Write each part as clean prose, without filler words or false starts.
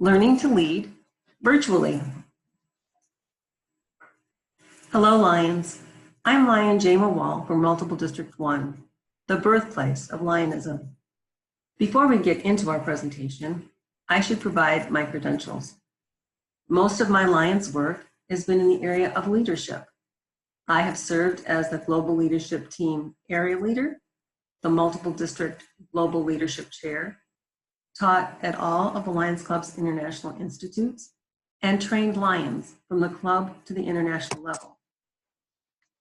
Learning to lead virtually. Hello, Lions. I'm Lion Jama Wahl from Multiple District 1, the birthplace of Lionism. Before we get into our presentation, I should provide my credentials. Most of my Lions work has been in the area of leadership. I have served as the Global Leadership Team Area Leader, the Multiple District Global Leadership Chair, taught at all of the Lions Club's international institutes, and trained Lions from the club to the international level.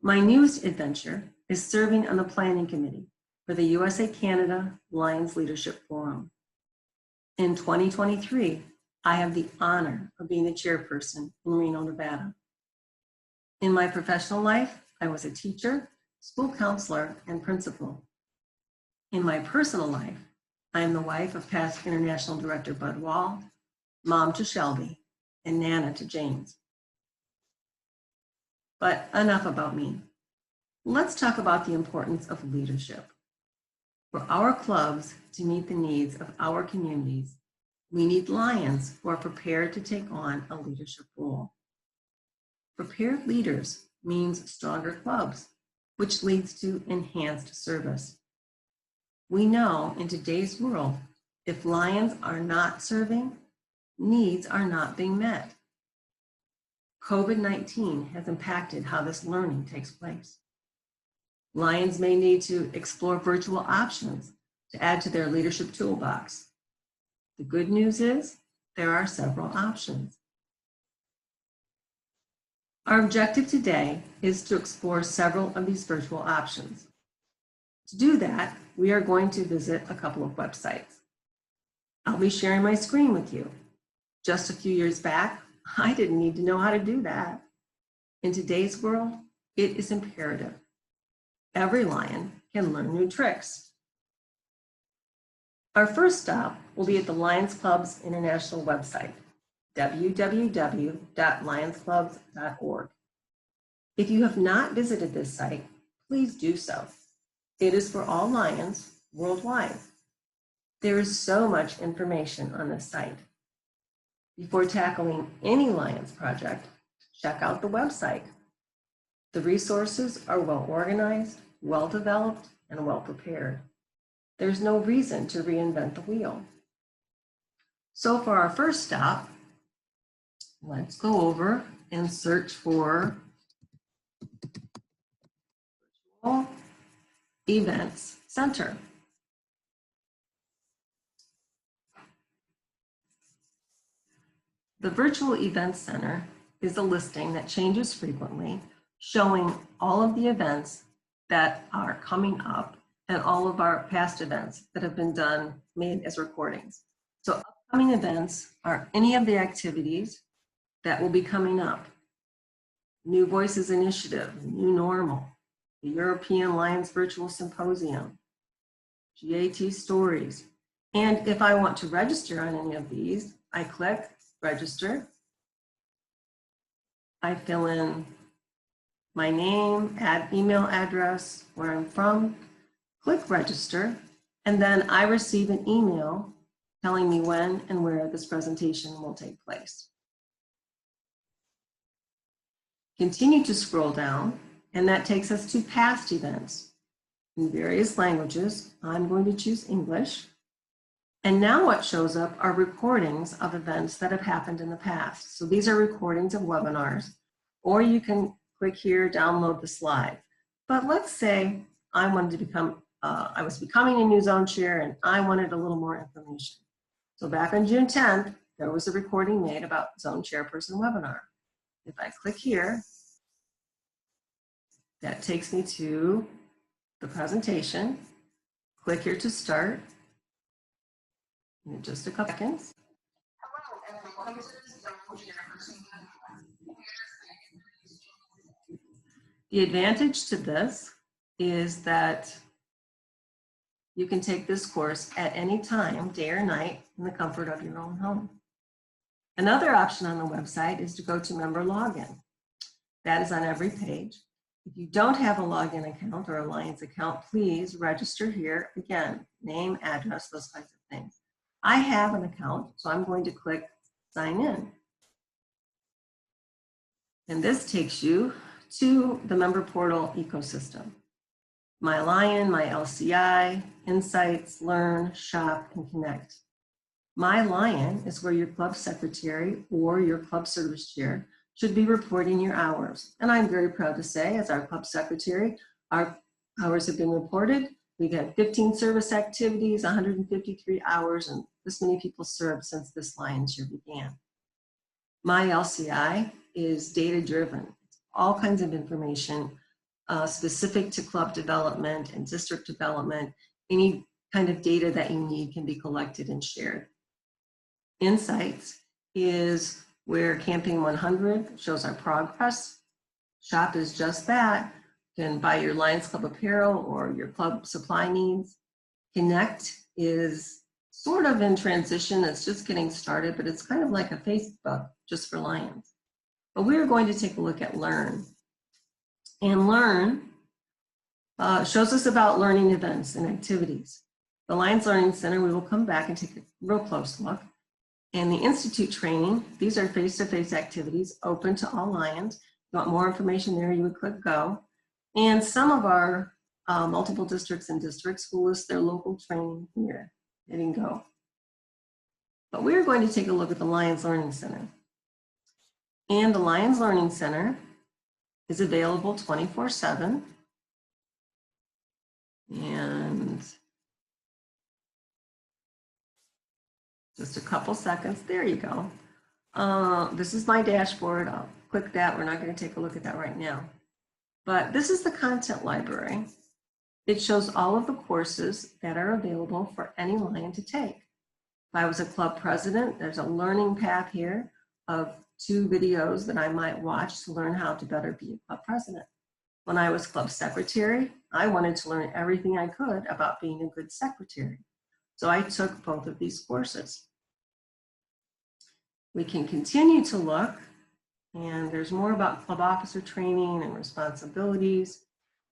My newest adventure is serving on the planning committee for the USA-Canada Lions Leadership Forum. In 2023, I have the honor of being the chairperson in Reno, Nevada. In my professional life, I was a teacher, school counselor, and principal. In my personal life, I am the wife of past International Director Bud Wahl, mom to Shelby, and Nana to James. But enough about me. Let's talk about the importance of leadership. For our clubs to meet the needs of our communities, we need Lions who are prepared to take on a leadership role. Prepared leaders means stronger clubs, which leads to enhanced service. We know in today's world, if Lions are not serving, needs are not being met. COVID-19 has impacted how this learning takes place. Lions may need to explore virtual options to add to their leadership toolbox. The good news is there are several options. Our objective today is to explore several of these virtual options. To do that, we are going to visit a couple of websites. I'll be sharing my screen with you. Just a few years back, I didn't need to know how to do that. In today's world, it is imperative. Every Lion can learn new tricks. Our first stop will be at the Lions Club's international website, www.lionsclubs.org. If you have not visited this site, please do so. It is for all Lions worldwide. There is so much information on this site. Before tackling any Lions project, check out the website. The resources are well organized, well developed, and well prepared. There's no reason to reinvent the wheel. So for our first stop, let's go over and search for Virtual Events Center. The Virtual Events Center is a listing that changes frequently, showing all of the events that are coming up and all of our past events that have been made as recordings. So upcoming events are any of the activities that will be coming up. New Voices Initiative, New Normal, the European Lions Virtual Symposium, GAT Stories. And if I want to register on any of these, I click Register. I fill in my name, add email address, where I'm from, click Register, and then I receive an email telling me when and where this presentation will take place. Continue to scroll down, and that takes us to past events. In various languages, I'm going to choose English. And now what shows up are recordings of events that have happened in the past. So these are recordings of webinars, or you can click here, download the slide. But let's say I wanted to I was becoming a new zone chair and I wanted a little more information. So back on June 10th, there was a recording made about zone chairperson webinar. If I click here, that takes me to the presentation. Click here to start. In just a couple seconds. The advantage to this is that you can take this course at any time, day or night, in the comfort of your own home. Another option on the website is to go to member login. That is on every page. If you don't have a login account or a Lions account, please register here. Again, name, address, those kinds of things. I have an account, so I'm going to click sign in. And this takes you to the member portal ecosystem. My Lion, my LCI, Insights, Learn, Shop, and Connect. My Lion is where your club secretary or your club service chair should be reporting your hours. And I'm very proud to say, as our club secretary, our hours have been reported. We've had 15 service activities, 153 hours, and this many people served since this Lions year began. My LCI is data-driven. All kinds of information specific to club development and district development. Any kind of data that you need can be collected and shared. Insights is where Campaign 100 shows our progress. Shop is just that. You can buy your Lions Club apparel or your club supply needs. Connect is sort of in transition. It's just getting started, but it's kind of like a Facebook just for Lions. But we're going to take a look at Learn. And Learn shows us about learning events and activities. The Lions Learning Center, we will come back and take a real close look. And the Institute training, these are face-to-face activities open to all Lions. If you want more information there, you would click go. And some of our multiple districts and districts will list their local training here, hitting go. But we're going to take a look at the Lions Learning Center. And the Lions Learning Center is available 24/7. And just a couple seconds, there you go. This is my dashboard. I'll click that. We're not going to take a look at that right now. But this is the content library. It shows all of the courses that are available for any Lion to take. If I was a club president, there's a learning path here of 2 videos that I might watch to learn how to better be a club president. When I was club secretary, I wanted to learn everything I could about being a good secretary. So I took both of these courses. We can continue to look, and there's more about club officer training and responsibilities.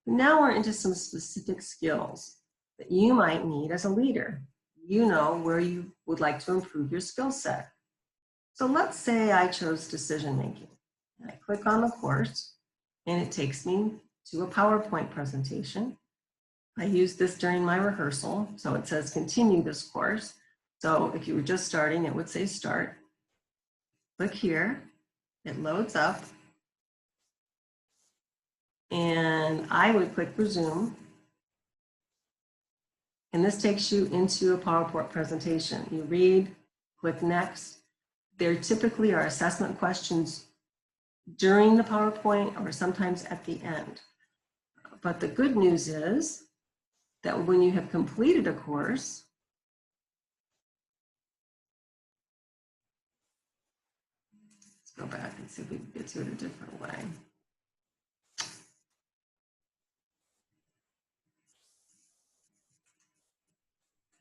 Now we're into some specific skills that you might need as a leader. You know where you would like to improve your skill set. So let's say I chose decision making. I click on the course and it takes me to a PowerPoint presentation. I used this during my rehearsal, so it says continue this course. So if you were just starting, it would say start. Click here, it loads up, and I would click resume. And this takes you into a PowerPoint presentation. You read, click next. There typically are assessment questions during the PowerPoint or sometimes at the end. But the good news is that when you have completed a course, let's go back and see if we can get to it a different way.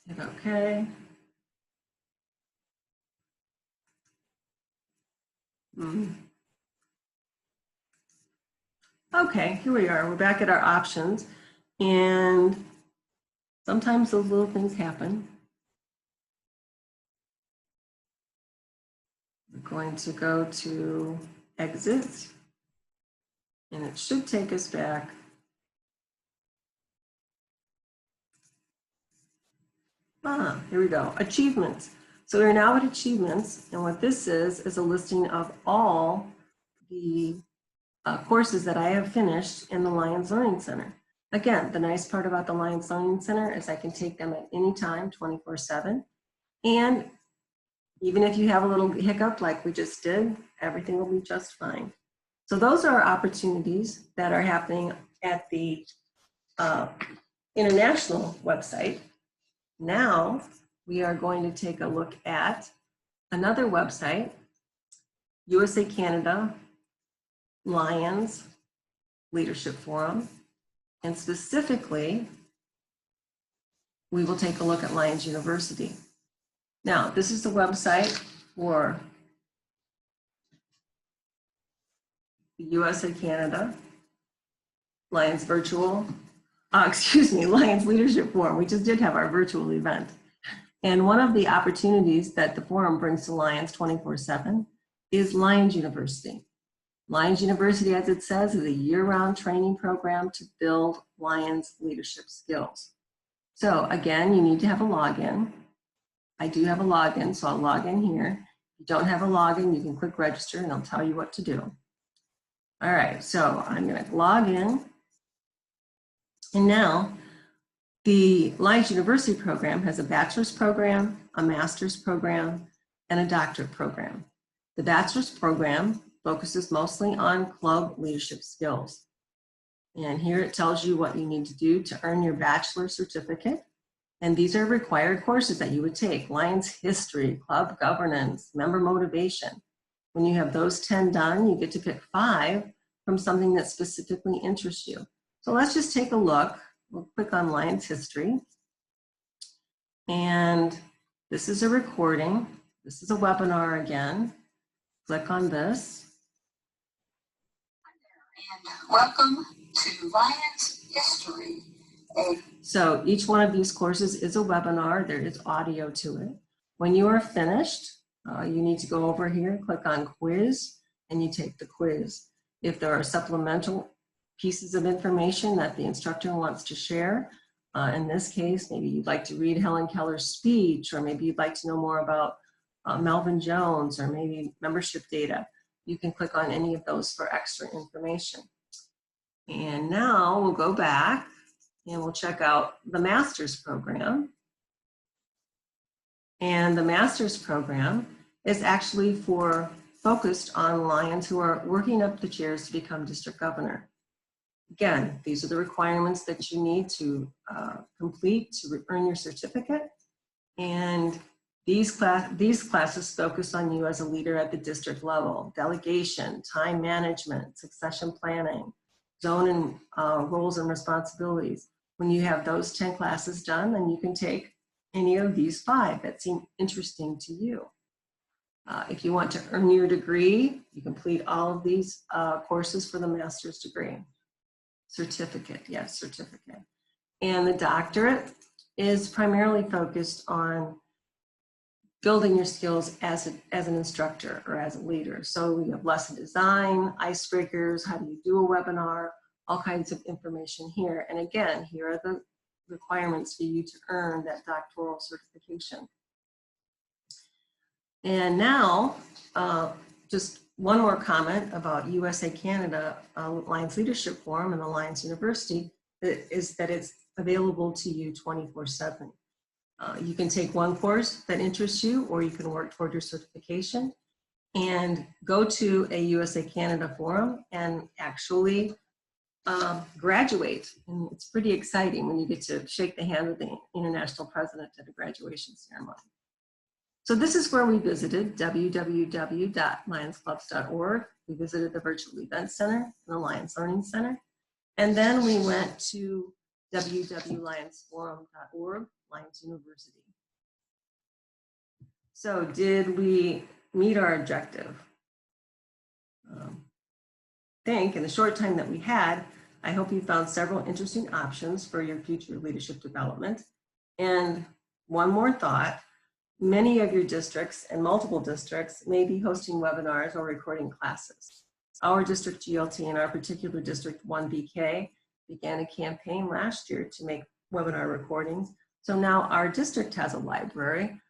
Hit OK. Okay, here we are. We're back at our options. And sometimes those little things happen. We're going to go to exit. And it should take us back. Here we go. Achievements. So we're now at achievements. And what this is a listing of all the courses that I have finished in the Lions Learning Center. Again, the nice part about the Lions Learning Center is I can take them at any time, 24/7. And even if you have a little hiccup like we just did, everything will be just fine. So those are opportunities that are happening at the international website. Now we are going to take a look at another website, USA Canada Lions Leadership Forum, and specifically, we will take a look at Lions University. Now, this is the website for the USA Canada Lions Lions Leadership Forum. We just did have our virtual event. And one of the opportunities that the forum brings to Lions 24/7 is Lions University. Lions University, as it says, is a year-round training program to build Lions leadership skills. So again, you need to have a login. I do have a login, so I'll log in here. If you don't have a login, you can click register and it'll tell you what to do. All right, so I'm gonna log in. And now the Lions University program has a bachelor's program, a master's program, and a doctorate program. The bachelor's program focuses mostly on club leadership skills. And here it tells you what you need to do to earn your bachelor's certificate. And these are required courses that you would take: Lions history, club governance, member motivation. When you have those 10 done, you get to pick 5 from something that specifically interests you. So let's just take a look. We'll click on Lions history. And this is a recording. This is a webinar again. Click on this. And welcome to Lions history. So each one of these courses is a webinar. There is audio to it. When you are finished, you need to go over here, click on quiz, and you take the quiz. If there are supplemental pieces of information that the instructor wants to share, in this case, maybe you'd like to read Helen Keller's speech, or maybe you'd like to know more about Melvin Jones, or maybe membership data, you can click on any of those for extra information. And now we'll go back and we'll check out the master's program. And the master's program is actually focused on Lions who are working up the chairs to become district governor. Again, these are the requirements that you need to complete to earn your certificate. And these classes focus on you as a leader at the district level: delegation, time management, succession planning, zone and roles and responsibilities. When you have those 10 classes done, then you can take any of these 5 that seem interesting to you. If you want to earn your degree, you complete all of these courses for the master's degree. Certificate, yes, certificate. And the doctorate is primarily focused on building your skills as an instructor or as a leader. So we have lesson design, icebreakers, how do you do a webinar, all kinds of information here. And again, here are the requirements for you to earn that doctoral certification. And now, just one more comment about USA Canada Lions Leadership Forum and the Lions University is that it's available to you 24/7. You can take one course that interests you, or you can work toward your certification and go to a USA Canada forum and actually graduate. And it's pretty exciting when you get to shake the hand of the international president at a graduation ceremony. So this is where we visited, www.lionsclubs.org. We visited the Virtual Event Center and the Lions Learning Center. And then we went to www.lionsforum.org, Lions University. So did we meet our objective? I think in the short time that we had, I hope you found several interesting options for your future leadership development. And one more thought: many of your districts and multiple districts may be hosting webinars or recording classes. Our district GLT and our particular district 1BK began a campaign last year to make webinar recordings. So now our district has a library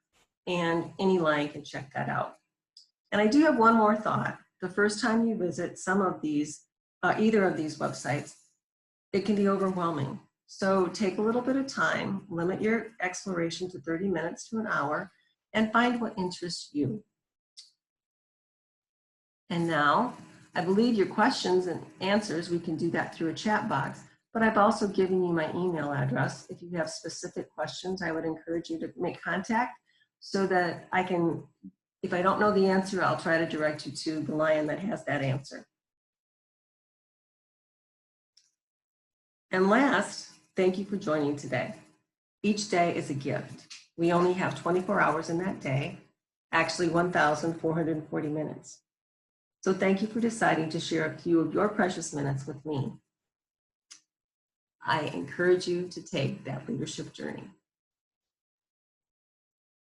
and any Lion can check that out. And I do have one more thought. The first time you visit some of these, either of these websites, it can be overwhelming. So take a little bit of time, limit your exploration to 30 minutes to an hour, and find what interests you. And now, I believe your questions and answers, we can do that through a chat box, but I've also given you my email address. If you have specific questions, I would encourage you to make contact so that I can, if I don't know the answer, I'll try to direct you to the Lion that has that answer. And last, thank you for joining today. Each day is a gift. We only have 24 hours in that day, actually 1,440 minutes. So thank you for deciding to share a few of your precious minutes with me. I encourage you to take that leadership journey.